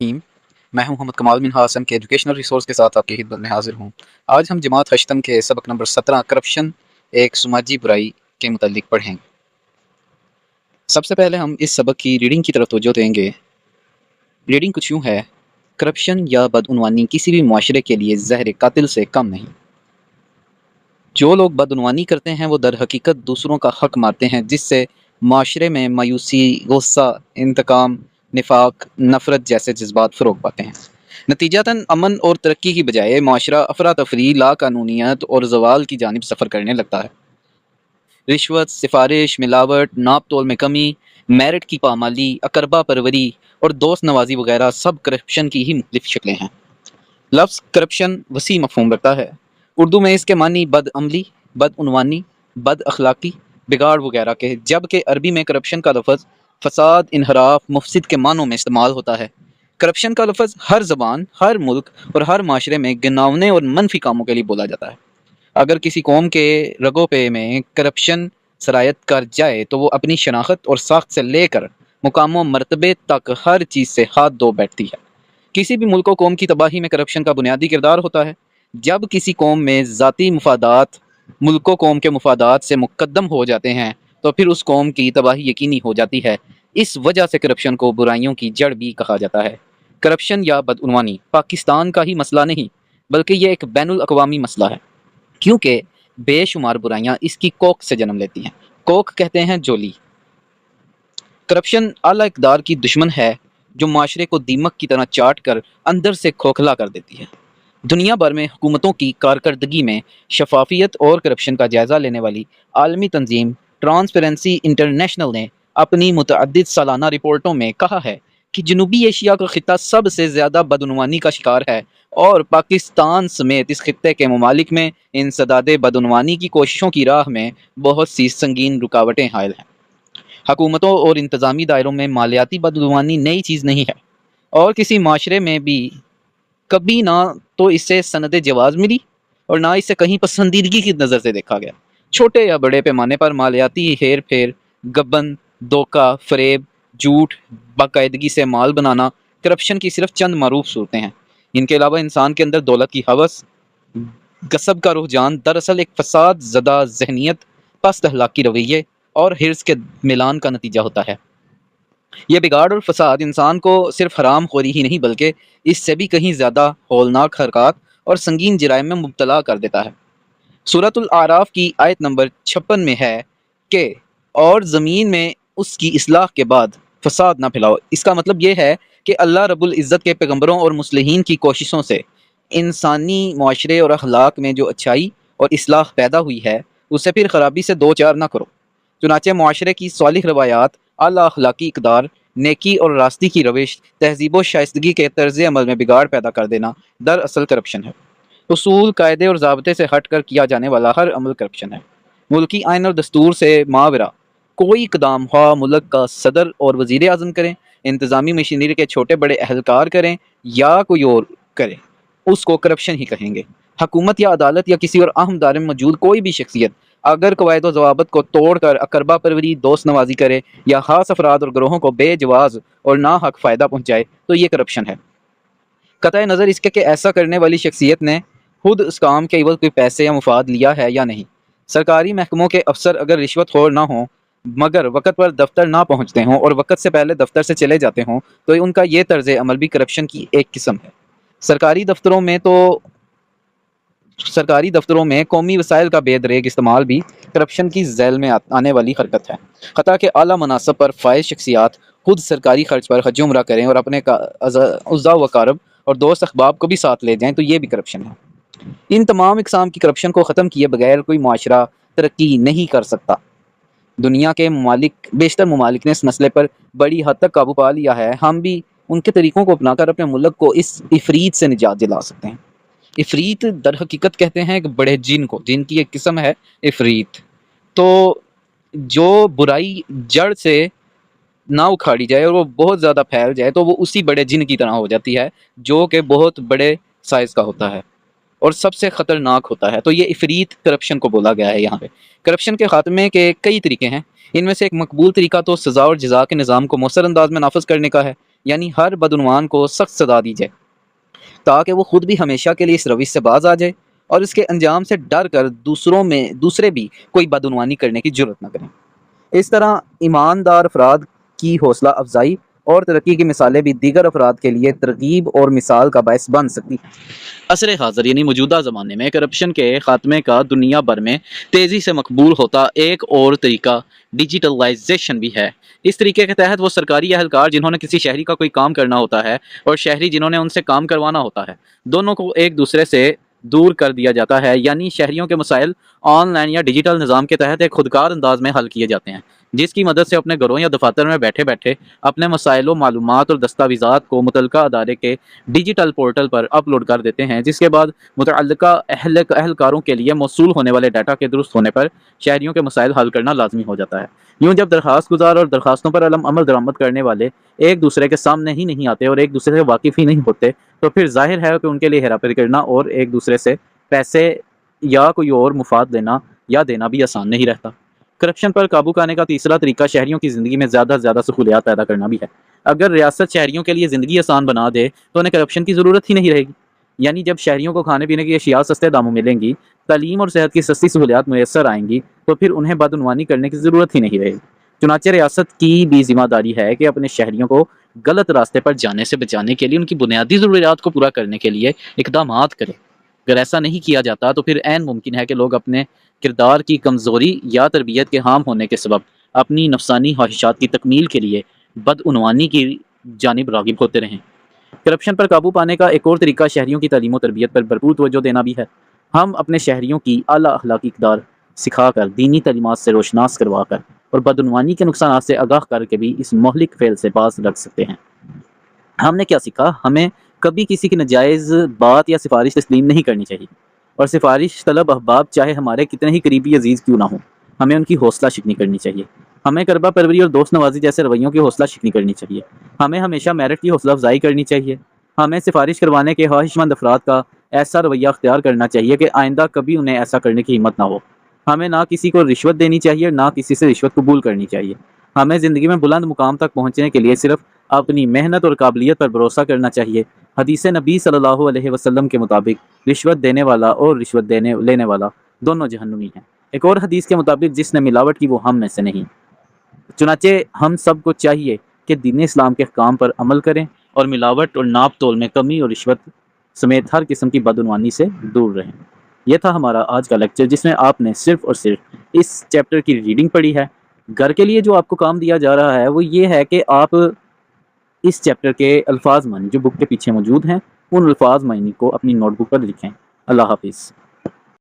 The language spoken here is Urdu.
ٹیم میں ہوں محمد کمال بن ہاسم کے ایجوکیشنل ریسورس کے ساتھ آپ کی خدمت میں حاضر ہوں۔ آج ہم جماعت ہشتم کے سبق نمبر 17 کرپشن ایک سماجی برائی کے متعلق پڑھیں گے۔ سب سے پہلے ہم اس سبق کی ریڈنگ کی طرف توجہ دیں گے۔ ریڈنگ کچھ یوں ہے: کرپشن یا بدعنوانی کسی بھی معاشرے کے لیے زہر قاتل سے کم نہیں۔ جو لوگ بدعنوانی کرتے ہیں وہ در حقیقت دوسروں کا حق مارتے ہیں، جس سے معاشرے میں مایوسی، غصہ، انتقام، نفاق، نفرت جیسے جذبات فروغ پاتے ہیں۔ نتیجتاً امن اور ترقی کی بجائے معاشرہ افراتفری، لا قانونیت اور زوال کی جانب سفر کرنے لگتا ہے۔ رشوت، سفارش، ملاوٹ، ناپ تول میں کمی، میرٹ کی پامالی، اقربا پروری اور دوست نوازی وغیرہ سب کرپشن کی ہی مختلف شکلیں ہیں۔ لفظ کرپشن وسیع مفہوم رکھتا ہے۔ اردو میں اس کے معنی بد عملی، بدعنوانی، بد اخلاقی، بگاڑ وغیرہ کے، جبکہ عربی میں کرپشن کا لفظ فساد، انحراف، مفسد کے معنوں میں استعمال ہوتا ہے۔ کرپشن کا لفظ ہر زبان، ہر ملک اور ہر معاشرے میں گناونے اور منفی کاموں کے لیے بولا جاتا ہے۔ اگر کسی قوم کے رگوں پہ میں کرپشن سرایت کر جائے تو وہ اپنی شناخت اور ساخت سے لے کر مقام و مرتبے تک ہر چیز سے ہاتھ دھو بیٹھتی ہے۔ کسی بھی ملک و قوم کی تباہی میں کرپشن کا بنیادی کردار ہوتا ہے۔ جب کسی قوم میں ذاتی مفادات ملک و قوم کے مفادات سے مقدم ہو جاتے ہیں تو پھر اس قوم کی تباہی یقینی ہو جاتی ہے۔ اس وجہ سے کرپشن کو برائیوں کی جڑ بھی کہا جاتا ہے۔ کرپشن یا بدعنوانی پاکستان کا ہی مسئلہ نہیں، بلکہ یہ ایک بین الاقوامی مسئلہ ہے، کیونکہ بے شمار برائیاں اس کی کوکھ سے جنم لیتی ہیں۔ کوکھ کہتے ہیں جولی۔ کرپشن اعلیٰ اقدار کی دشمن ہے جو معاشرے کو دیمک کی طرح چاٹ کر اندر سے کھوکھلا کر دیتی ہے۔ دنیا بھر میں حکومتوں کی کارکردگی میں شفافیت اور کرپشن کا جائزہ لینے والی عالمی تنظیم ٹرانسپیرنسی انٹرنیشنل نے اپنی متعدد سالانہ رپورٹوں میں کہا ہے کہ جنوبی ایشیا کا خطہ سب سے زیادہ بدعنوانی کا شکار ہے، اور پاکستان سمیت اس خطے کے ممالک میں انسداد بدعنوانی کی کوششوں کی راہ میں بہت سی سنگین رکاوٹیں حائل ہیں۔ حکومتوں اور انتظامی دائروں میں مالیاتی بدعنوانی نئی چیز نہیں ہے، اور کسی معاشرے میں بھی کبھی نہ تو اس سے سند جواز ملی اور نہ اسے کہیں پسندیدگی کی نظر سے دیکھا گیا۔ چھوٹے یا بڑے پیمانے پر مالیاتی ہیر پھیر، گبن، دھوکہ، فریب، جھوٹ، باقاعدگی سے مال بنانا کرپشن کی صرف چند معروف صورتیں ہیں۔ ان کے علاوہ انسان کے اندر دولت کی ہوس، غصب کا رجحان دراصل ایک فساد زدہ ذہنیت، پست اخلاقی رویے اور حرص کے ملان کا نتیجہ ہوتا ہے۔ یہ بگاڑ اور فساد انسان کو صرف حرام خوری ہی نہیں بلکہ اس سے بھی کہیں زیادہ ہولناک حرکات اور سنگین جرائم میں مبتلا کر دیتا ہے۔ سورۃ الاعراف کی آیت نمبر 56 میں ہے کہ اور زمین میں اس کی اصلاح کے بعد فساد نہ پھیلاؤ۔ اس کا مطلب یہ ہے کہ اللہ رب العزت کے پیغمبروں اور مصلحین کی کوششوں سے انسانی معاشرے اور اخلاق میں جو اچھائی اور اصلاح پیدا ہوئی ہے اسے پھر خرابی سے دو چار نہ کرو۔ چنانچہ معاشرے کی صالح روایات، اعلیٰ اخلاقی اقدار، نیکی اور راستی کی روش، تہذیب و شائستگی کے طرز عمل میں بگاڑ پیدا کر دینا دراصل کرپشن ہے۔ اصول، قاعدے اور ضابطے سے ہٹ کر کیا جانے والا ہر عمل کرپشن ہے۔ ملکی آئین اور دستور سے ماورا کوئی اقدام خواہ ملک کا صدر اور وزیر اعظم کریں، انتظامی مشینری کے چھوٹے بڑے اہلکار کریں یا کوئی اور کرے، اس کو کرپشن ہی کہیں گے۔ حکومت یا عدالت یا کسی اور اہم ادارے میں موجود کوئی بھی شخصیت اگر قواعد و ضوابط کو توڑ کر اقربا پروری، دوست نوازی کرے یا خاص افراد اور گروہوں کو بے جواز اور ناحق فائدہ پہنچائے تو یہ کرپشن ہے، قطع نظر اس کے کہ ایسا کرنے والی شخصیت نے خود اس کام کے عوض کوئی پیسے یا مفاد لیا ہے یا نہیں۔ سرکاری محکموں کے افسر اگر رشوت خور نہ ہوں مگر وقت پر دفتر نہ پہنچتے ہوں اور وقت سے پہلے دفتر سے چلے جاتے ہوں تو ان کا یہ طرز عمل بھی کرپشن کی ایک قسم ہے۔ سرکاری دفتروں میں قومی وسائل کا بے دریغ استعمال بھی کرپشن کی ذیل میں آنے والی حرکت ہے۔ حتیٰ کہ اعلیٰ مناصب پر فائز شخصیات خود سرکاری خرچ پر حج عمرہ کریں اور اپنے اعضاء و اقارب اور دوست احباب کو بھی ساتھ لے جائیں تو یہ بھی کرپشن ہے۔ ان تمام اقسام کی کرپشن کو ختم کیے بغیر کوئی معاشرہ ترقی نہیں کر سکتا۔ دنیا کے بیشتر ممالک نے اس مسئلے پر بڑی حد تک قابو پا لیا ہے۔ ہم بھی ان کے طریقوں کو اپنا کر اپنے ملک کو اس افریت سے نجات دلا سکتے ہیں۔ افریت در حقیقت کہتے ہیں کہ بڑے جن کو، جن کی ایک قسم ہے افریت۔ تو جو برائی جڑ سے نہ اکھاڑی جائے اور وہ بہت زیادہ پھیل جائے تو وہ اسی بڑے جن کی طرح ہو جاتی ہے جو کہ بہت بڑے سائز کا ہوتا ہے اور سب سے خطرناک ہوتا ہے۔ تو یہ افریت کرپشن کو بولا گیا ہے یہاں پہ۔ کرپشن کے خاتمے کے کئی طریقے ہیں۔ ان میں سے ایک مقبول طریقہ تو سزا اور جزا کے نظام کو مؤثر انداز میں نافذ کرنے کا ہے، یعنی ہر بدعنوان کو سخت سزا دی جائے تاکہ وہ خود بھی ہمیشہ کے لیے اس روش سے باز آ جائے اور اس کے انجام سے ڈر کر دوسرے بھی کوئی بدعنوانی کرنے کی جرت نہ کریں۔ اس طرح ایماندار افراد کی حوصلہ افزائی اور ترقی کی مثالیں بھی دیگر افراد کے لیے ترغیب اور مثال کا باعث بن سکتی ہیں۔ عصر حاضر یعنی موجودہ زمانے میں کرپشن کے خاتمے کا دنیا بھر میں تیزی سے مقبول ہوتا ایک اور طریقہ ڈیجیٹلائزیشن بھی ہے۔ اس طریقے کے تحت وہ سرکاری اہلکار جنہوں نے کسی شہری کا کوئی کام کرنا ہوتا ہے اور شہری جنہوں نے ان سے کام کروانا ہوتا ہے، دونوں کو ایک دوسرے سے دور کر دیا جاتا ہے، یعنی شہریوں کے مسائل آن لائن یا ڈیجیٹل نظام کے تحت ایک خودکار انداز میں حل کیے جاتے ہیں، جس کی مدد سے اپنے گھروں یا دفاتر میں بیٹھے بیٹھے اپنے مسائل و معلومات اور دستاویزات کو متعلقہ ادارے کے ڈیجیٹل پورٹل پر اپلوڈ کر دیتے ہیں، جس کے بعد متعلقہ اہلکاروں کے لیے موصول ہونے والے ڈیٹا کے درست ہونے پر شہریوں کے مسائل حل کرنا لازمی ہو جاتا ہے۔ یوں جب درخواست گزار اور درخواستوں پر عمل درآمد کرنے والے ایک دوسرے کے سامنے ہی نہیں آتے اور ایک دوسرے سے واقف ہی نہیں ہوتے تو پھر ظاہر ہے کہ ان کے لیے ہیرا پھیری کرنا اور ایک دوسرے سے پیسے یا کوئی اور مفاد لینا یا دینا بھی آسان نہیں رہتا۔ کرپشن پر قابو پانے کا تیسرا طریقہ شہریوں کی زندگی میں زیادہ سے زیادہ سہولیات پیدا کرنا بھی ہے۔ اگر ریاست شہریوں کے لیے زندگی آسان بنا دے تو انہیں کرپشن کی ضرورت ہی نہیں رہے گی، یعنی جب شہریوں کو کھانے پینے کی اشیاء سستے داموں ملیں گی، تعلیم اور صحت کی سستی سہولیات میسر آئیں گی تو پھر انہیں بدعنوانی کرنے کی ضرورت ہی نہیں رہے گی۔ چنانچہ ریاست کی بھی ذمہ داری ہے کہ اپنے شہریوں کو غلط راستے پر جانے سے بچانے کے لیے ان کی بنیادی ضروریات کو پورا کرنے کے لیے اقدامات کرے۔ اگر ایسا نہیں کیا جاتا تو پھر عین ممکن ہے کہ لوگ اپنے کردار کی کمزوری یا تربیت کے حام ہونے کے سبب اپنی نفسانی خواہشات کی تکمیل کے لیے بدعنوانی کی جانب راغب ہوتے رہیں۔ کرپشن پر قابو پانے کا ایک اور طریقہ شہریوں کی تعلیم و تربیت پر بھرپور توجہ دینا بھی ہے۔ ہم اپنے شہریوں کی اعلیٰ اخلاقی اقدار سکھا کر، دینی تعلیمات سے روشناس کروا کر اور بدعنوانی کے نقصانات سے آگاہ کر کے بھی اس مہلک فعل سے باز رکھ سکتے ہیں۔ ہم نے کیا سیکھا؟ ہمیں کبھی کسی کی ناجائز بات یا سفارش تسلیم نہیں کرنی چاہیے، اور سفارش طلب احباب چاہے ہمارے کتنے ہی قریبی عزیز کیوں نہ ہوں، ہمیں ان کی حوصلہ شکنی کرنی چاہیے۔ ہمیں قربہ پروری اور دوست نوازی جیسے رویوں کی حوصلہ شکنی کرنی چاہیے۔ ہمیں ہمیشہ میرٹ کی حوصلہ افزائی کرنی چاہیے۔ ہمیں سفارش کروانے کے خواہش مند افراد کا ایسا رویہ اختیار کرنا چاہیے کہ آئندہ کبھی انہیں ایسا کرنے کی ہمت نہ ہو۔ ہمیں نہ کسی کو رشوت دینی چاہیے، نہ کسی سے رشوت قبول کرنی چاہیے۔ ہمیں زندگی میں بلند مقام تک پہنچنے کے لیے صرف اپنی محنت اور قابلیت پر بھروسہ کرنا چاہیے۔ حدیث نبی صلی اللہ علیہ وسلم کے مطابق رشوت دینے والا اور رشوت لینے والا دونوں جہنمی ہیں۔ ایک اور حدیث کے مطابق جس نے ملاوٹ کی وہ ہم میں سے نہیں۔ چنانچہ ہم سب کو چاہیے کہ دین اسلام کے احکام پر عمل کریں اور ملاوٹ اور ناپ تول میں کمی اور رشوت سمیت ہر قسم کی بدعنوانی سے دور رہیں۔ یہ تھا ہمارا آج کا لیکچر، جس میں آپ نے صرف اور صرف اس چیپٹر کی ریڈنگ پڑھی ہے۔ گھر کے لیے جو آپ کو کام دیا جا رہا ہے وہ یہ ہے کہ آپ اس چیپٹر کے الفاظ معنی جو بک کے پیچھے موجود ہیں ان الفاظ معنی کو اپنی نوٹ بک پر لکھیں۔ اللہ حافظ۔